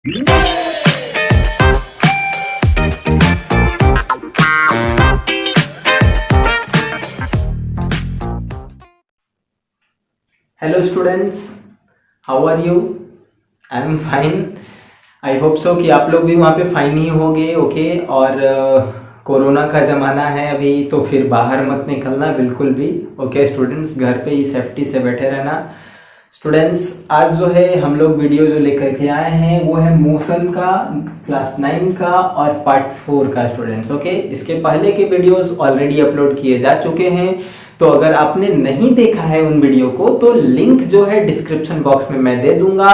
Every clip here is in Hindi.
Hello students, how are you? I am fine. I hope so कि आप लोग भी वहाँ पे फाइन ही होंगे। ओके। और कोरोना का ज़माना है अभी, तो फिर बाहर मत निकलना बिल्कुल भी। ओके स्टूडेंट्स, घर पे ही सेफ्टी से बैठे रहना। स्टूडेंट्स, आज जो है हम लोग वीडियो जो लेकर के आए हैं वो है मोशन का, क्लास 9 का और पार्ट 4 का स्टूडेंट्स। ओके, इसके पहले के वीडियोस ऑलरेडी अपलोड किए जा चुके हैं, तो अगर आपने नहीं देखा है उन वीडियो को तो लिंक जो है डिस्क्रिप्शन बॉक्स में मैं दे दूंगा।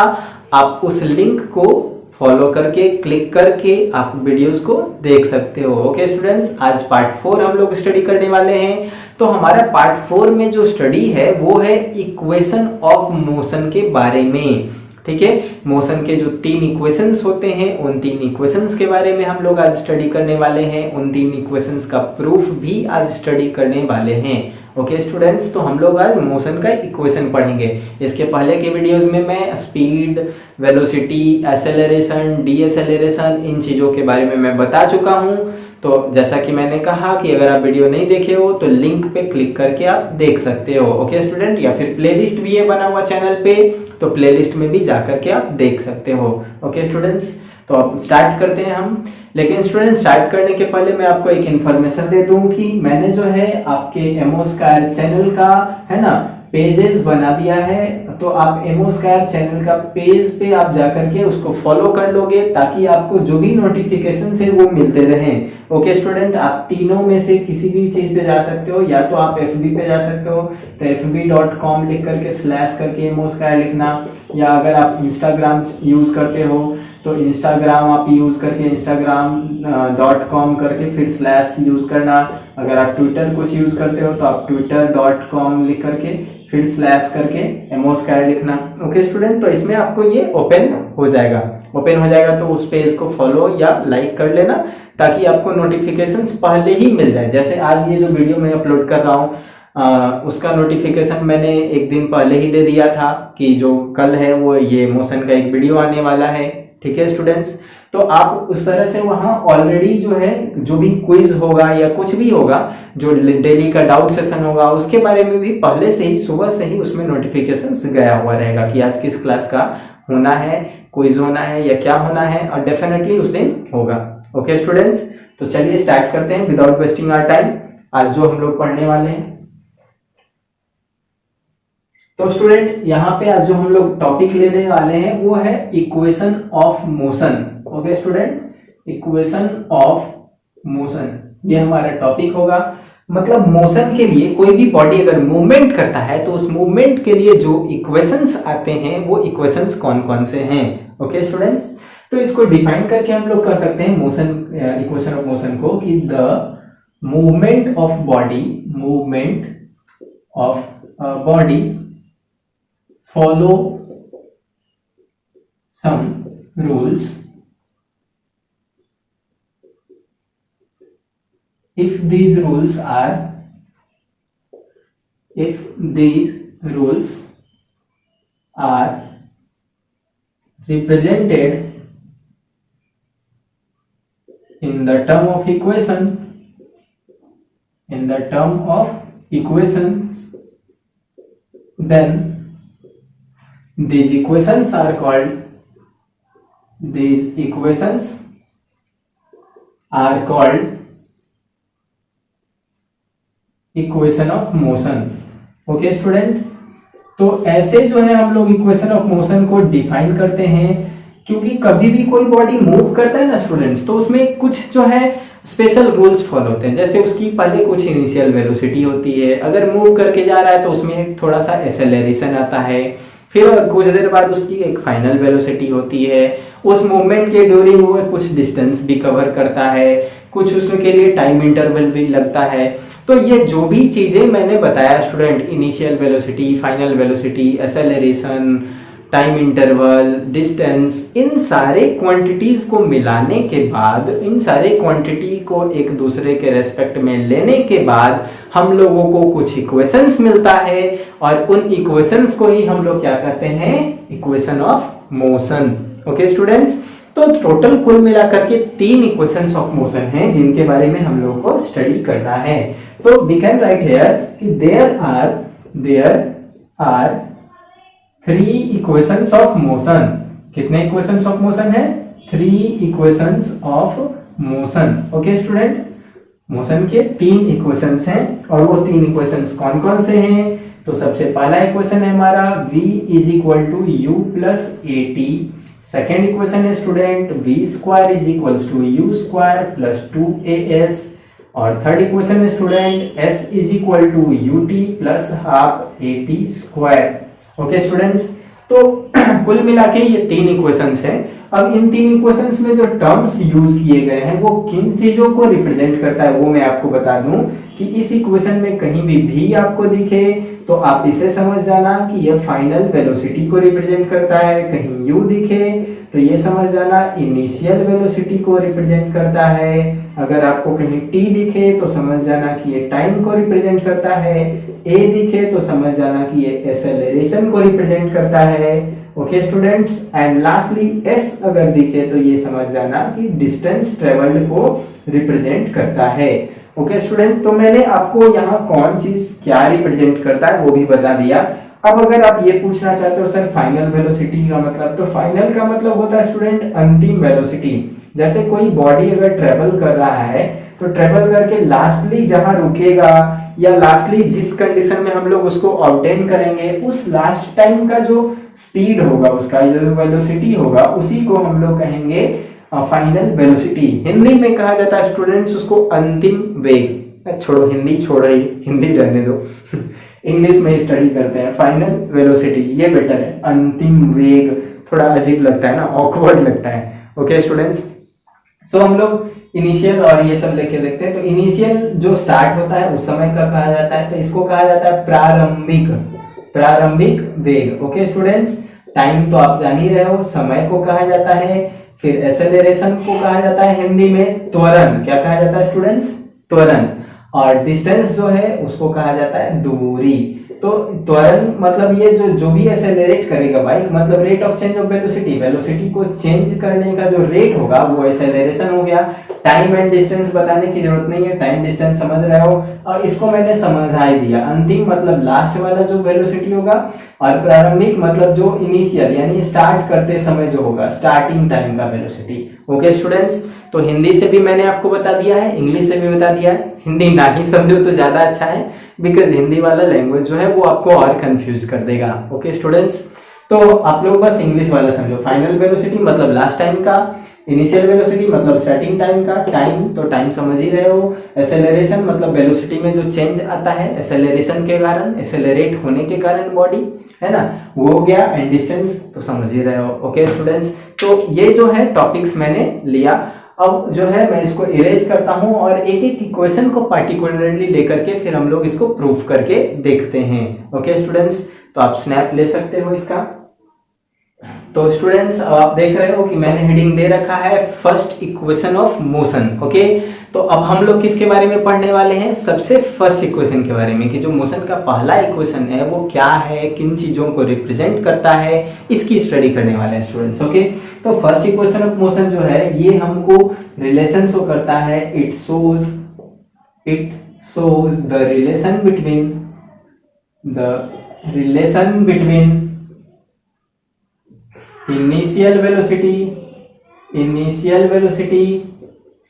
आप उस लिंक को फॉलो करके, क्लिक करके आप वीडियोस को देख सकते हो। ओके स्टूडेंट्स, आज पार्ट 4 हम लोग स्टडी करने वाले हैं। तो हमारा पार्ट 4 में जो स्टडी है वो है इक्वेशन ऑफ मोशन के बारे में। ठीक है, मोशन के जो 3 इक्वेशंस होते हैं उन 3 इक्वेशंस के बारे में हम लोग आज स्टडी करने वाले हैं। उन 3 इक्वेशंस का प्रूफ भी आज स्टडी करने वाले हैं। ओके स्टूडेंट्स, तो हम लोग आज मोशन का इक्वेशन पढ़ेंगे। इसके पहले के वीडियोस में मैं स्पीड, वेलोसिटी, एक्सेलरेशन, डीएक्सेलरेशन, इन चीज़ों के बारे में मैं बता चुका हूँ। तो जैसा कि मैंने कहा कि अगर आप वीडियो नहीं देखे हो तो लिंक पे क्लिक करके आप देख सकते हो। ओके स्टूडेंट, या फिर प्लेलिस्ट भी है बना हुआ चैनल पे, तो प्लेलिस्ट में भी जा करके आप देख सकते हो। ओके स्टूडेंट्स, तो अब स्टार्ट करते हैं हम। लेकिन स्टूडेंट, स्टार्ट करने के पहले मैं आपको एक इन्फॉर्मेशन दे दूं कि मैंने जो है आपके एमओस्क्वायर चैनल का है ना पेजेस बना दिया है। तो आप एमओस्क्वायर चैनल का पेज पे आप जाकर के उसको फॉलो कर लोगे ताकि आपको जो भी नोटिफिकेशन है वो मिलते रहें। ओके स्टूडेंट, आप तीनों में से किसी भी चीज पे जा सकते हो। या तो आप एफबी पे जा सकते हो, तो fb.com लिख करके स्लैश करके एमओस्क्वायर लिखना, या अगर आप इंस्टाग्राम यूज करते हो तो इंस्टाग्राम आप यूज करके instagram.com करके फिर स्लैश यूज करना। अगर आप ट्विटर कुछ यूज करते हो तो आप twitter.com लिख करके फिर स्लैश करके एमओस्क्वायर लिखना। ओके स्टूडेंट, तो इसमें आपको ये ओपन हो जाएगा। तो उस पेज को फॉलो या लाइक कर लेना ताकि आपको नोटिफिकेशंस पहले ही मिल जाए। जैसे आज ये जो वीडियो मैं अपलोड कर रहा हूँ उसका नोटिफिकेशन मैंने एक दिन पहले ही दे दिया था कि जो कल है वो ये मोशन का एक वीडियो आने वाला है। ठीक है स्टूडेंट्स, तो आप उस तरह से वहाँ ऑलरेडी जो है जो भी क्विज होगा या कुछ भी होगा, जो डेली का डाउट सेशन होगा, उसके बारे में भी पहले से ही सुबह से ही उसमें नोटिफिकेशंस गया हुआ रहेगा कि आज किस क्लास का होना है, क्विज होना है या क्या होना है, और डेफिनेटली उस दिन होगा। ओके स्टूडेंट्स, तो चलिए स्टार्ट करते हैं विदाउट वेस्टिंग आवर टाइम। आज जो हम लोग पढ़ने वाले हैं, तो स्टूडेंट यहाँ पे आज जो हम लोग टॉपिक लेने वाले हैं वो है equation of motion. Okay student, equation of motion ये हमारा टॉपिक होगा। मतलब मोशन के लिए कोई भी बॉडी अगर मूवमेंट करता है तो उस मूवमेंट के लिए जो इक्वेशंस आते हैं वो इक्वेशंस कौन कौन से हैं। ओके स्टूडेंट्स, तो इसको डिफाइन करके हम लोग कर सकते हैं मोशन, इक्वेशन ऑफ मोशन को, कि the movement of body follow some rules if these rules are represented in the term of equations, then these equations are called equation of motion. Okay student, तो ऐसे जो है हम लोग इक्वेशन ऑफ मोशन को डिफाइन करते हैं, क्योंकि कभी भी कोई बॉडी मूव करता है ना स्टूडेंट्स, तो उसमें कुछ जो है स्पेशल रूल्स फॉलो होते हैं। जैसे उसकी पहले कुछ इनिशियल वेलोसिटी होती है, अगर मूव करके जा रहा है तो उसमें थोड़ा सा एक्सेलरेशन आता है, फिर कुछ देर बाद उसकी एक फाइनल वेलोसिटी होती है। उस मूवमेंट के ड्यूरिंग वो कुछ डिस्टेंस भी कवर करता है, कुछ उसके लिए टाइम इंटरवल भी लगता है। तो ये जो भी चीज़ें मैंने बताया student, initial velocity, final velocity, acceleration, time interval, distance, इन सारे क्वांटिटीज को मिलाने के बाद, इन सारे क्वांटिटी को एक दूसरे के रेस्पेक्ट में लेने के बाद हम लोगों को कुछ इक्वेशंस मिलता है, और उन इक्वेशंस को ही हम लोग क्या कहते हैं, equation of motion. Okay students, तो टोटल कुल मिलाकर के 3 इक्वेशंस ऑफ मोशन हैं जिनके बारे में हम लोगों को स्टडी करना है। तो वी कैन राइट हियर कि there are 3 equations of motion. कितने इक्वेशंस ऑफ मोशन है? 3 equations of motion. Okay student, motion के 3 इक्वेशंस हैं और वो 3 इक्वेशंस कौन कौन से हैं? तो सबसे पहला इक्वेशन है हमारा v is equal to u plus a t. Second equation है student v square is equal to u square plus 2as। और थर्ड इक्वेशन है student s is equal to u t plus half a t square. Okay students, तो कुल मिला के ये 3 इक्वेशंस हैं। अब इन 3 इक्वेशंस में जो टर्म्स यूज किए गए हैं वो किन चीजों को रिप्रेजेंट करता है वो मैं आपको बता दूं कि इस इक्वेशन में कहीं भी v आपको दिखे तो आप इसे समझ जाना कि यह फाइनल वेलोसिटी को रिप्रेजेंट करता है। कहीं u दिखे तो ये समझ जाना इनिशियल वेलोसिटी को रिप्रेजेंट करता है। अगर आपको कहीं t दिखे तो समझ जाना कि ये टाइम को रिप्रेजेंट करता है। a दिखे तो समझ जाना कि ये एक्सेलरेशन को रिप्रेजेंट करता है। Okay students, and lastly s अगर दिखे तो ये समझ जाना कि डिस्टेंस ट्रेवल्ड को रिप्रेजेंट करता है। ओके स्टूडेंट्स, तो मैंने आपको यहाँ कौन चीज क्या रिप्रेजेंट करता है वो भी बता दिया। अब अगर आप ये पूछना चाहते हो सर फाइनल वेलोसिटी का मतलब, तो फाइनल का मतलब होता है स्टूडेंट अंतिम वेलोसिटी। जैसे कोई बॉडी अगर ट्रेवल कर रहा है तो ट्रेवल करके लास्टली जहां रुकेगा या लास्टली जिस कंडीशन में हम लोग उसको ऑब्टेन करेंगे उस लास्ट टाइम का जो स्पीड होगा, उसका जो वेलोसिटी होगा, उसी को हम लोग कहेंगे फाइनल वेलोसिटी। हिंदी में कहा जाता है स्टूडेंट्स उसको अंतिम वेग। छोड़ो हिंदी, छोड़ो हिंदी रहने दो इंग्लिश में ही स्टडी करते हैं। फाइनल वेलोसिटी ये बेटर है, अंतिम वेग थोड़ा अजीब लगता है ना, ऑकवर्ड लगता है। ओके स्टूडेंट्स, सो हम लोग इनिशियल और ये सब लेके देखते हैं। तो इनिशियल जो स्टार्ट होता है उस समय का कहा जाता है, तो इसको कहा जाता है प्रारंभिक वेग। ओके स्टूडेंट्स, टाइम तो आप जान ही रहे हो, समय को कहा जाता है। फिर एक्सेलरेशन को कहा जाता है हिंदी में त्वरण। क्या कहा जाता है स्टूडेंट्स? त्वरण। और डिस्टेंस जो है उसको कहा जाता है दूरी। तो त्वरण मतलब ये जो भी एक्सेलरेट करेगा बाइक, मतलब rate of change of velocity, velocity को चेंज करने का जो रेट होगा वो एक्सेलरेशन हो गया। टाइम एंड डिस्टेंस बताने की जरूरत नहीं है, टाइम डिस्टेंस समझ रहे हो। और इसको मैंने समझा ही दिया। अंतिम मतलब लास्ट वाला जो वेलोसिटी होगा, और प्रारंभिक मतलब जो इनिशियल यानी स्टार्ट करते समय जो होगा, स्टार्टिंग टाइम का वेलोसिटी। ओके स्टूडेंट्स, तो हिंदी से भी मैंने आपको बता दिया है, इंग्लिश से भी बता दिया है। हिंदी ना ही समझो तो ज्यादा अच्छा है, बिकॉज हिंदी वाला लैंग्वेज जो है वो आपको और कंफ्यूज कर देगा। ओके स्टूडेंट्स, तो आप लोग बस इंग्लिश वाला समझो। फाइनल वेलोसिटी मतलब लास्ट टाइम का, इनिशियल वेलोसिटी मतलब स्टार्टिंग टाइम का, टाइम तो टाइम समझ ही रहे हो। एक्सेलरेशन मतलब वेलोसिटी में जो चेंज आता है एक्सेलरेशन के कारण, एक्सेलरेट होने के कारण बॉडी, है ना, वो हो गया। एंड डिस्टेंस तो समझ ही रहे हो। ओके स्टूडेंट्स, तो ये जो है टॉपिक्स मैंने लिया। अब जो है मैं इसको इरेज करता हूं और एक एक इक्वेशन को पार्टिकुलरली लेकर के फिर हम लोग इसको प्रूफ करके देखते हैं। ओके स्टूडेंट्स, तो आप स्नैप ले सकते हो इसका। तो स्टूडेंट्स आप देख रहे हो कि मैंने हेडिंग दे रखा है first equation of motion. Okay, तो अब हम लोग किसके बारे में पढ़ने वाले हैं? सबसे फर्स्ट इक्वेशन के बारे में, कि जो मोशन का पहला इक्वेशन है वो क्या है, किन चीजों को रिप्रेजेंट करता है, इसकी स्टडी करने वाले हैं स्टूडेंट्स। ओके, तो फर्स्ट इक्वेशन ऑफ मोशन जो है ये हमको रिलेशन शो करता है। It shows the relation between initial velocity,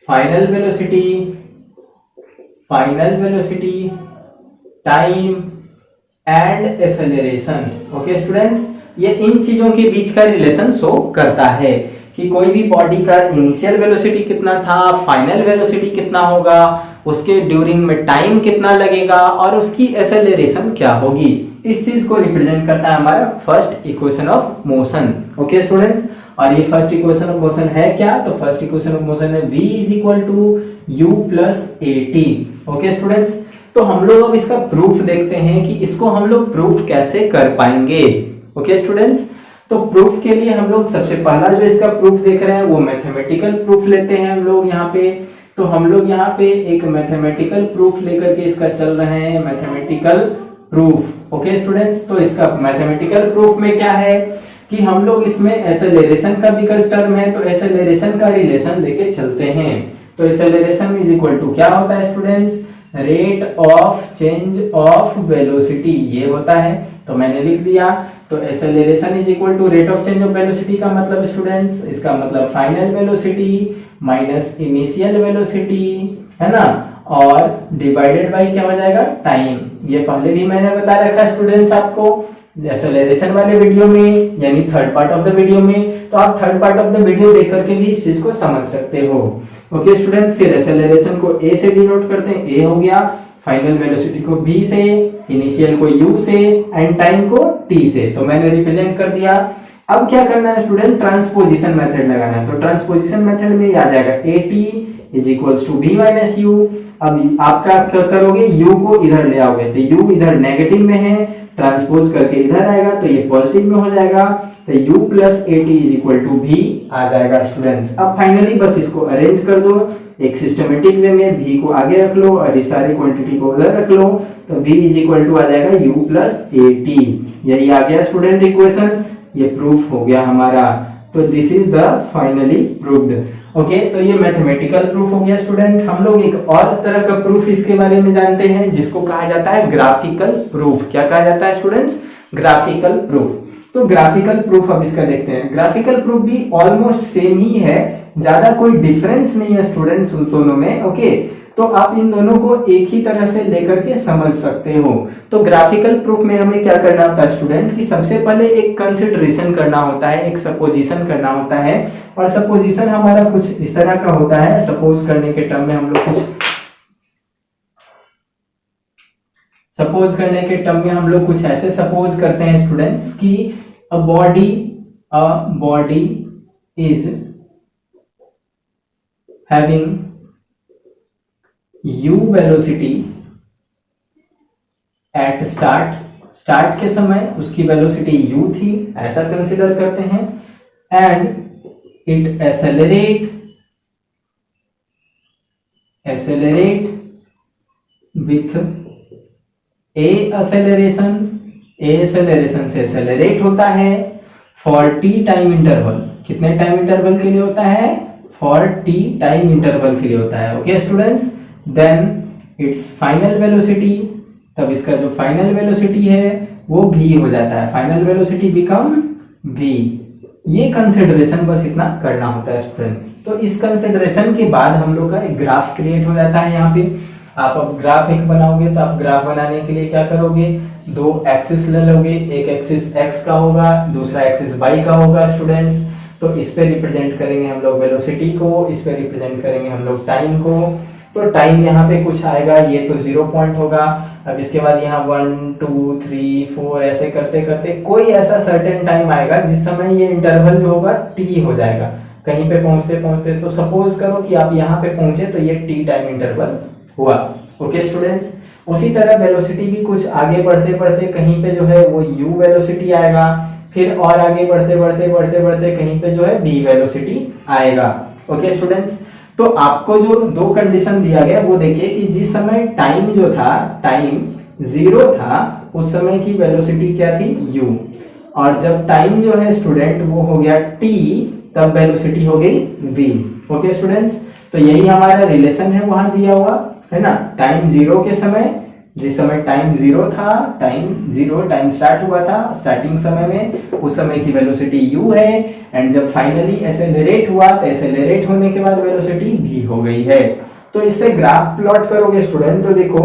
final velocity, time and acceleration। Okay students, ये इन चीजों के बीच का रिलेशन शो करता है कि कोई भी बॉडी का इनिशियल वेलोसिटी कितना था, फाइनल वेलोसिटी कितना होगा, उसके ड्यूरिंग में टाइम कितना लगेगा और उसकी एक्सेलरेशन क्या होगी। इस चीज को रिप्रेजेंट करता है हमारा first equation of motion. Okay students, और ये फर्स्ट इक्वेशन ऑफ मोशन है क्या? तो फर्स्ट इक्वेशन ऑफ मोशन है v is equal to u plus a t. Okay students, तो हम लोग अब इसका प्रूफ देखते हैं कि इसको हम लोग प्रूफ कैसे कर पाएंगे। ओके स्टूडेंट्स, तो प्रूफ के लिए हम लोग सबसे पहला जो इसका प्रूफ देख रहे हैं वो मैथमेटिकल प्रूफ लेते हैं हम लोग यहाँ पे। तो हम लोग यहाँ पे एक मैथमेटिकल प्रूफ लेकर के इसका चल रहे हैं, मैथमेटिकल प्रूफ। ओके स्टूडेंट्स, तो इसका मैथमेटिकल प्रूफ में क्या है कि हम लोग इसमें एक्सेलरेशन का बिगेस्ट टर्म है तो एक्सेलरेशन का रिलेशन लेके चलते हैं। तो एक्सेलरेशन इज इक्वल टू क्या होता है students, rate of change of velocity, ये होता है। तो मैंने लिख दिया, तो acceleration is equal to rate of change of velocity का मतलब स्टूडेंट्स, इसका मतलब final velocity minus initial velocity, है ना, और डिवाइडेड बाय क्या हो जाएगा, टाइम। ये पहले भी मैंने बता रखा है स्टूडेंट्स आपको एक्सेलरेशन वाले वीडियो में, यानी third part of the video में। तो आप third part of the video देख करके भी इस चीज को समझ सकते हो। ओके स्टूडेंट, फिर एक्सेलरेशन को ए से डिनोट करते हैं, ए हो गया, फाइनल वेलोसिटी को बी से, इनिशियल को यू से, एंड टाइम को टी से। तो मैंने रिप्रेजेंट कर दिया। अब क्या करना है स्टूडेंट, ट्रांसपोजिशन मेथड लगाना है। तो ट्रांसपोजिशन मेथड में आ जाएगा a t is equals to v minus u. अब आपका क्या करोगे, यू को इधर ले आओगे, तो यू इधर नेगेटिव में है, ट्रांसपोज करके इधर आएगा तो ये पॉजिटिव में हो जाएगा, तो u plus a t is equal to भी आ जाएगा स्टूडेंट्स। अब फाइनली बस इसको अरेंज कर दो एक सिस्टमेटिक वे में, v को आगे रख लो और इस सारी क्वांटिटी को उधर रख लो, तो v इज इक्वल टू आ जाएगा u प्लस ए टी। यही आ गया स्टूडेंट इक्वेशन, ये प्रूफ हो गया हमारा। तो this is the finally proved. Okay, तो ये मैथमेटिकल प्रूफ हो गया स्टूडेंट। हम लोग एक और तरह का प्रूफ इसके बारे में जानते हैं जिसको कहा जाता है ग्राफिकल प्रूफ। क्या कहा जाता है स्टूडेंट्स, ग्राफिकल प्रूफ। तो ग्राफिकल प्रूफ अब इसका देखते हैं। ग्राफिकल प्रूफ भी ऑलमोस्ट सेम ही है, ज्यादा कोई डिफरेंस नहीं है स्टूडेंट्स उन दोनों में। ओके, तो आप इन दोनों को एक ही तरह से लेकर के समझ सकते हो। तो ग्राफिकल प्रूफ में हमें क्या करना होता है स्टूडेंट, कि सबसे पहले एक कंसिडरेशन करना होता है, एक सपोजिशन करना होता है। और सपोजिशन हमारा कुछ इस तरह का होता है, सपोज करने के टर्म में हम लोग कुछ ऐसे सपोज करते हैं स्टूडेंट्स कि a body is having u velocity at start के समय उसकी वेलोसिटी u थी, ऐसा कंसिडर करते हैं, and it accelerate with A acceleration से एक्सेलरेट होता है फॉर t टाइम इंटरवल। कितने टाइम इंटरवल के लिए होता है, फॉर t टाइम इंटरवल के लिए होता है। Okay students, then it's final velocity, तब इसका जो फाइनल वेलोसिटी है वो v हो जाता है, फाइनल वेलोसिटी बिकम v। ये कंसिडरेशन बस इतना करना होता है स्टूडेंट्स। तो इस कंसिडरेशन के बाद हम लोग का एक ग्राफ क्रिएट हो जाता है। यहाँ पे आप अब ग्राफ एक बनाओगे तो आप ग्राफ बनाने के लिए क्या करोगे, दो एक्सिस ले लोगे, एक एक्सिस x का होगा, दूसरा एक्सिस y का होगा स्टूडेंट्स। तो इस पे रिप्रेजेंट करेंगे हम लोग वेलोसिटी को, इस पे रिप्रेजेंट करेंगे हम लोग टाइम को। तो टाइम यहाँ पे कुछ आएगा, ये तो 0 पॉइंट होगा। अब इसके बाद यहाँ 1 2 3 4 ऐसे करते करते कोई ऐसा सर्टेन टाइम आएगा जिस समय ये इंटरवल जो होगा t हो जाएगा, कहीं पे पहुंचते पहुंचते। तो सपोज करो कि आप यहाँ पे पहुंचे तो ये t टाइम इंटरवल हुआ। ओके स्टूडेंट्स, उसी तरह वेलोसिटी भी कुछ आगे बढ़ते बढ़ते कहीं पे जो है वो u वेलोसिटी आएगा, फिर और आगे बढ़ते बढ़ते बढ़ते बढ़ते कहीं पे जो है v वेलोसिटी आएगा। ओके स्टूडेंट्स, तो आपको जो दो कंडीशन दिया गया वो देखिए कि जिस समय टाइम जो था, टाइम 0 था, उस समय की वेलोसिटी क्या थी, u, और जब टाइम जो है स्टूडेंट वो हो गया t, तब वेलोसिटी हो गई v। ओके स्टूडेंट्स, तो यही हमारा रिलेशन है वहां दिया हुआ है ना। टाइम 0 के समय, जिस समय टाइम 0 था, टाइम स्टार्ट हुआ था स्टार्टिंग समय में, उस समय की वेलोसिटी u है, एंड जब फाइनली एक्सेलरेट हुआ तो एक्सेलरेट होने के बाद वेलोसिटी v हो गई है। तो इससे ग्राफ प्लॉट करोगे स्टूडेंट तो देखो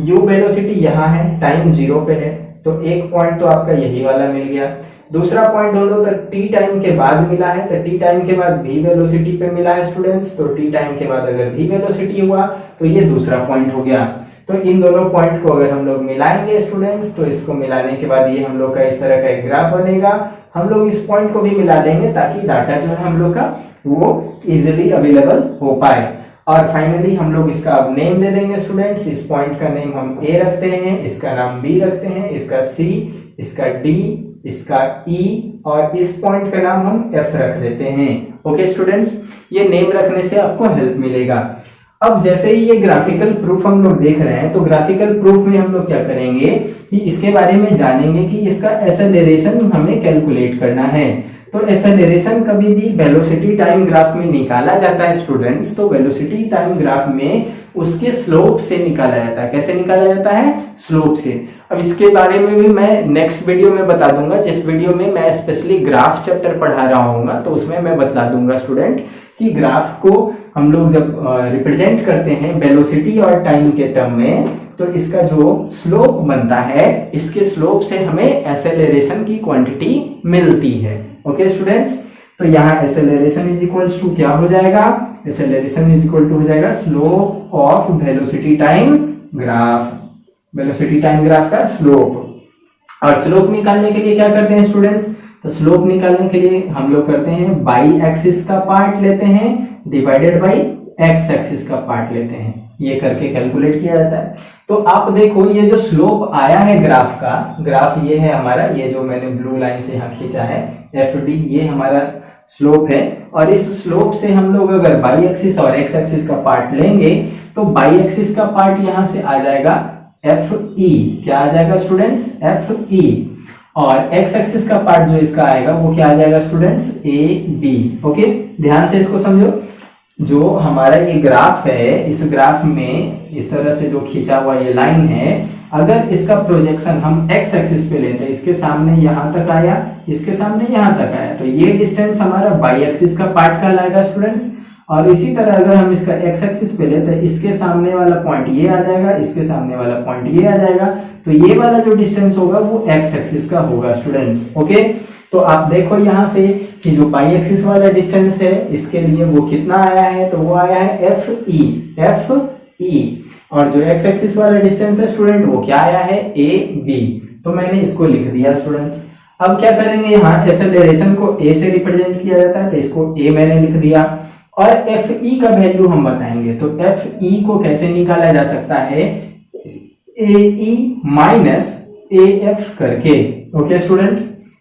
u वेलोसिटी यहाँ है, टाइम 0 पे है, तो एक पॉइंट तो आपका यही वाला मिल गया। दूसरा पॉइंट ढूंढो तो t टाइम के बाद मिला है, तो t टाइम के बाद v वेलोसिटी पे मिला है स्टूडेंट्स। तो t टाइम के बाद अगर v वेलोसिटी हुआ तो ये दूसरा पॉइंट हो गया। तो इन दोनों पॉइंट को अगर हम लोग मिलाएंगे स्टूडेंट्स, तो इसको मिलाने के बाद ये हम लोग का इस तरह का एक ग्राफ बनेगा। हम लोग इस पॉइंट को भी मिला लेंगे ताकि डाटा जो है हम लोग का वो इजीली अवेलेबल हो पाए। और फाइनली हम लोग इसका अब नेम दे देंगे स्टूडेंट्स। इस पॉइंट का नेम हम A रखते हैं, इसका नाम B रखते हैं, इसका C, इसका D, इसका E, और इस पॉइंट का नाम हम F रख देते हैं। ओके स्टूडेंट्स, ये नेम रखने से आपको हेल्प मिलेगा। अब जैसे ही ये ग्राफिकल प्रूफ हम लोग देख रहे हैं, तो ग्राफिकल प्रूफ में हम लोग क्या करेंगे कि इसके बारे में जानेंगे कि इसका एक्सेलरेशन हमें कैलकुलेट करना है। तो एक्सेलरेशन कभी भी वेलोसिटी टाइम ग्राफ में निकाला जाता है स्टूडेंट्स, तो वेलोसिटी टाइम ग्राफ में उसके स्लोप से निकाला जाता है। कैसे निकाला जाता है? स्लोप से। अब इसके बारे में भी मैं नेक्स्ट वीडियो में बता दूंगा, जिस वीडियो में मैं स्पेशली ग्राफ चैप्टर पढ़ा रहा हूँ तो उसमें मैं बता दूंगा स्टूडेंट कि ग्राफ को हम लोग जब रिप्रेजेंट करते हैं वेलोसिटी और टाइम के टर्म में, तो इसका जो स्लोप बनता है, इसके स्लोप से हमें एक्सेलरेशन की क्वांटिटी मिलती है। ओके स्टूडेंट्स, तो यहाँ एक्सेलरेशन इज इक्वल्स टू क्या हो जाएगा? एक्सेलरेशन इज इक्वल टू हो जाएगा slope of velocity time graph, velocity time graph का स्लोप। और स्लोप निकालने के लिए क्या करते हैं स्टूडेंट्स? तो स्लोप निकालने के लिए हम लोग करते हैं बाई एक्सिस का पार्ट लेते हैं डिवाइडेड बाई एक्स एक्सिस का पार्ट लेते हैं, ये करके कैलकुलेट किया जाता है। तो आप देखो ये जो स्लोप आया है ग्राफ का, ग्राफ ये है हमारा, ये जो मैंने ब्लू लाइन से यहाँ खींचा है एफ डी, ये हमारा स्लोप है। और इस स्लोप से हम लोग अगर बाई एक्सिस और एक्स एक्सिस का पार्ट लेंगे तो बाई एक्सिस का पार्ट यहाँ से आ जाएगा एफ ई, क्या आ जाएगा स्टूडेंट्स? F E. और एक्स एक्सिस का पार्ट जो इसका आएगा वो क्या आ जाएगा स्टूडेंट्स? A B. ओके, ध्यान से इसको समझो। जो हमारा ये ग्राफ है, इस ग्राफ में इस तरह से जो खींचा हुआ ये लाइन है, अगर इसका प्रोजेक्शन हम एक्स एक्सिस पे लेते हैं, इसके सामने यहां तक आया, इसके सामने यहां तक आया, तो ये डिस्टेंस हमारा बाई एक्सिस का पार्ट कहलाएगा स्टूडेंट्स। और इसी तरह अगर हम इसका एक्स एक्सिस पे लेते हैं, इसके सामने वाला पॉइंट ये आ जाएगा, इसके सामने वाला पॉइंट ये आ जाएगा, तो ये वाला जो डिस्टेंस होगा वो एक्स एक्सिस का होगा स्टूडेंट्स। ओके, तो आप देखो यहाँ से कि जो बाई एक्सिस वाला डिस्टेंस है इसके लिए वो कितना आया है? तो वो आया है एफ ई, एफ ई। और जो एक्स एक्सिस वाला डिस्टेंस है स्टूडेंट वो क्या आया है? A b. तो मैंने इसको लिख दिया स्टूडेंट्स। अब क्या करेंगे, यहाँ एक्सेलरेशन को ए से रिप्रेजेंट किया जाता है, तो इसको ए मैंने लिख दिया। और एफ ई का वैल्यू हम बताएंगे, तो एफ ई को कैसे निकाला जा सकता है? ए ई माइनस ए एफ करके। ओके स्टूडेंट,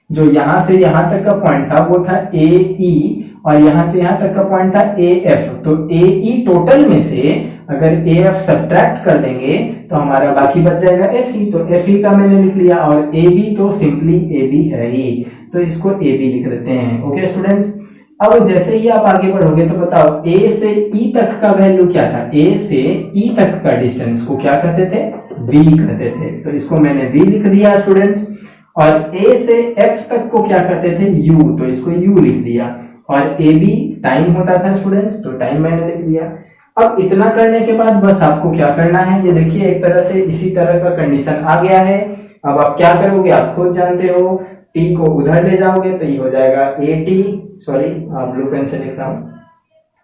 जो यहां से यहां तक का पॉइंट था वो था ए ई, और यहां से यहां तक का पॉइंट था ए एफ। तो ए ई टोटल में से अगर ए एफ सब्ट्रैक्ट कर देंगे तो हमारा बाकी बच जाएगा एफ ई। तो एफ ई का मैंने लिख लिया, और ए बी तो सिंपली ए बी है ही, तो इसको ए बी लिख देते हैं। ओके स्टूडेंट्स, अब जैसे ही आप आगे बढ़ोगे तो बताओ ए से ई तक का वैल्यू क्या था? ए से ई तक का डिस्टेंस को क्या कहते थे? बी कहते थे, तो इसको मैंने बी लिख दिया स्टूडेंट्स। और ए से एफ तक को क्या कहते थे? यू, तो इसको यू लिख दिया। और ए बी टाइम होता था स्टूडेंट्स, तो टाइम मैंने लिख दिया। अब इतना करने के बाद बस आपको क्या करना है, ये देखिए एक तरह से इसी तरह का कंडीशन आ गया है। अब आप क्या करोगे आप खुद जानते हो, टी को उधर ले जाओगे तो ये हो जाएगा a t, sorry blue pen से लिख रहा हूं,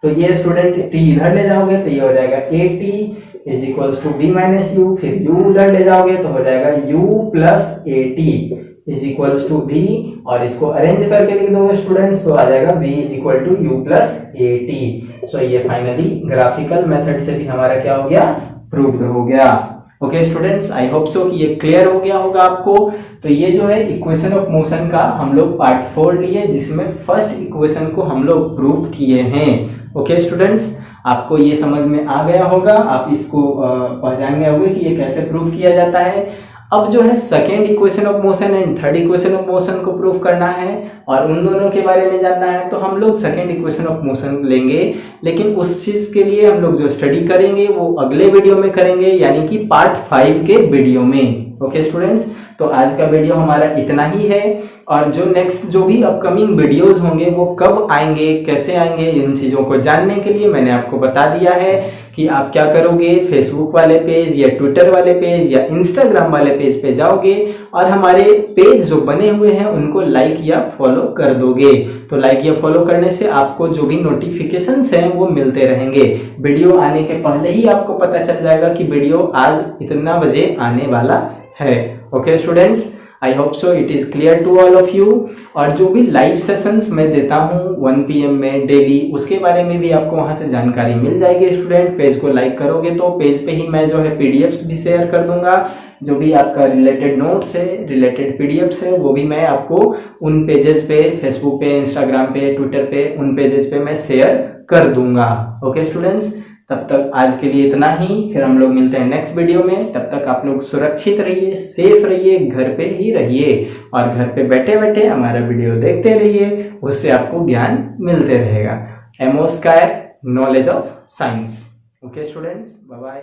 तो ये स्टूडेंट टी इधर ले जाओगे तो ये हो जाएगा a t is equals to v minus u, फिर यू उधर ले जाओगे तो हो जाएगा u plus a t is equals to v, और इसको अरेंज करके लिख दोगे स्टूडेंट्स तो आ जाएगा b is equal to u plus a t. So ये फाइनली ग्राफिकल मेथड से भी हमारा क्या हो गया? प्रूव्ड हो गया। Okay students, I hope so कि ये क्लियर हो गया होगा आपको। तो ये जो है इक्वेशन ऑफ मोशन का हम लोग पार्ट 4 लिए, जिसमें फर्स्ट इक्वेशन को हम लोग प्रूव किए हैं। ओके स्टूडेंट्स, आपको ये समझ में आ गया होगा, आप इसको पहचान गए होंगे कि ये कैसे प्रूव किया जाता है। अब जो है second equation of motion and third equation of motion को प्रूव करना है और उन दोनों के बारे में जानना है, तो हम लोग सेकेंड इक्वेशन ऑफ मोशन लेंगे, लेकिन उस चीज के लिए हम लोग जो स्टडी करेंगे वो अगले वीडियो में करेंगे, यानी कि पार्ट 5 के वीडियो में। ओके स्टूडेंट्स, तो आज का वीडियो हमारा इतना ही है, और जो नेक्स्ट जो भी अपकमिंग वीडियोस होंगे वो कब आएंगे, कैसे आएंगे, इन चीज़ों को जानने के लिए मैंने आपको बता दिया है कि आप क्या करोगे, फेसबुक वाले पेज या ट्विटर वाले पेज या इंस्टाग्राम वाले पेज पे जाओगे और हमारे पेज जो बने हुए हैं उनको लाइक या फॉलो कर दोगे। तो लाइक या फॉलो करने से आपको जो भी नोटिफिकेशंस हैं वो मिलते रहेंगे। वीडियो आने के पहले ही आपको पता चल जाएगा कि वीडियो आज इतना बजे आने वाला है। Okay students, I hope so it is clear to all of you. और जो भी लाइव सेशंस मैं देता हूँ 1 PM में डेली, उसके बारे में भी आपको वहाँ से जानकारी मिल जाएगी। स्टूडेंट, पेज को लाइक करोगे तो पेज पे ही मैं जो है PDFs भी शेयर कर दूंगा, जो भी आपका रिलेटेड नोट्स है, रिलेटेड PDFs है, वो भी मैं आपको उन पेजेस पे, फेसबुक पे, इंस्टाग्राम पे, ट्विटर पे, उन पेजेस पे मैं शेयर कर दूंगा। ओके स्टूडेंट्स, तब तक आज के लिए इतना ही, फिर हम लोग मिलते हैं नेक्स्ट वीडियो में। तब तक आप लोग सुरक्षित रहिए, सेफ रहिए, घर पे ही रहिए और घर पे बैठे बैठे हमारा वीडियो देखते रहिए, उससे आपको ज्ञान मिलते रहेगा। MO square, knowledge of science. Okay students, bye bye.